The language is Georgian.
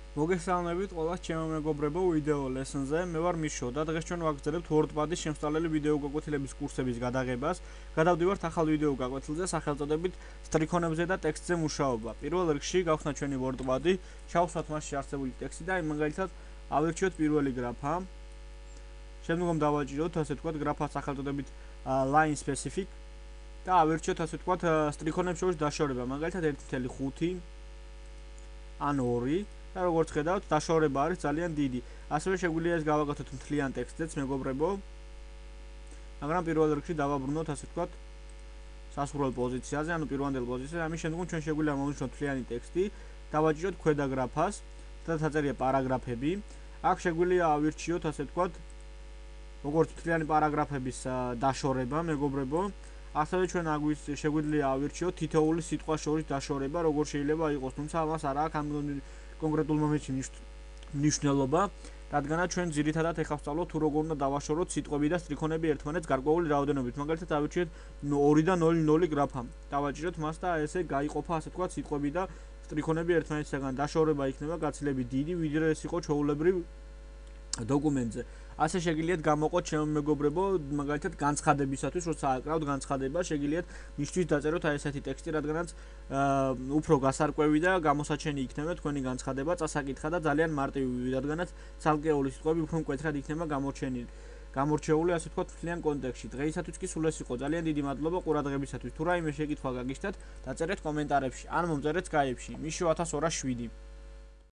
მოგესალმებით ყველას ჩემო მეგობრებო ვიდეო ლესონზე. მე ვარ მიშო და დღეს ჩვენ ვაგრძელებთ WordPad-ის შემსწავლელი ვიდეო გაკვეთილების კურსების გადაღებას. გადავდივართ ახალ ვიდეო გაკვეთილზე სახელწოდებით სტრიქონებზე და ტექსტზე მუშაობა. პირველ რიგში გავხსნათ ჩვენი WordPad-ი, ჩავსვათ მასში არსებული ტექსტი და მაგალითად ავირჩიოთ პირველი გრაფა. შემდგომ დავაჭიროთ ასე ვთქვათ გრაფას სახელწოდებით line specific და ავირჩიოთ ასე ვთქვათ სტრიქონებს შორის დაშორება, მაგალითად 1.5 ან 2 და როგორც ხედავთ, დაშორება არის ძალიან დიდი. ასევე შეგვიძლია ეს გავაკეთოთ მთლიან ტექსტზეც, მეგობრებო. მაგრამ პირველ რიგში დავაბრუნოთ ასე ვთქვათ სასურველ პოზიციაზე, ანუ პირვანდელ პოზიციაზე. ამის შემდგომ ჩვენ შეგვიძლია მოვნიშნოთ მთლიანი ტექსტი, დავაჭიროთ ქვედა გრაფას და დაწერია პარაგრაფები. აქ შეგვიძლია ავირჩიოთ ასე ვთქვათ როგორც მთლიანი პარაგრაფების დაშორება, მეგობრებო. ასევე ჩვენ შეგვიძლია ავირჩიოთ თითოეული სიტყვის შორის დაშორება, როგორ შეიძლება იყოს, თუმცა ამას არ აქვს ამ კონკრეტულ მომენტში მნიშვნელობა, რადგანაც ჩვენ ძირითადად ეხლა ვსწავლობთ თუ როგორ უნდა დავაშოროთ სიტყვები და სტრიქონები ერთმანეთს გარკვეული რაოდენობით. მაგალითად ავირჩიეთ 2 და 0 გრაფა. დავაჭიროთ მას და ესე გაიყოფა ასე ვთქვათ სიტყვები და სტრიქონები ერთმანეთისგან. დაშორება იქნება გაცილებით დიდი, ვიდრე ეს იყო ჩვეულებრივ დოკუმენტზე. ასე შეგიძლიათ გამოყოთ ჩემო მეგობრებო, მაგალითად განცხადებისათვის, როცა აკრავთ განცხადება, შეგიძლიათ მისთვის დაწეროთ აი ესეთი ტექსტი, რადგანაც უფრო გასარკვევი და გამოსაჩენი იქნება თქვენი განცხადება, წასაკითხა და ძალიან მარტივი, რადგანაც ცალკეული სიტყვები უფრო მკვეთრად იქნება გამორჩეული, ასე ვთქვათ, მთლიან კონტექსტში. დღეისათვის კი სულ ეს იყო. ძალიან დიდი მადლობა ყურადღებისათვის. თუ რაიმე შეკითხვა გაგიჩნდათ, დაწერეთ კომენტარებში ან მომწერეთ Skype-ში. მიშო 1207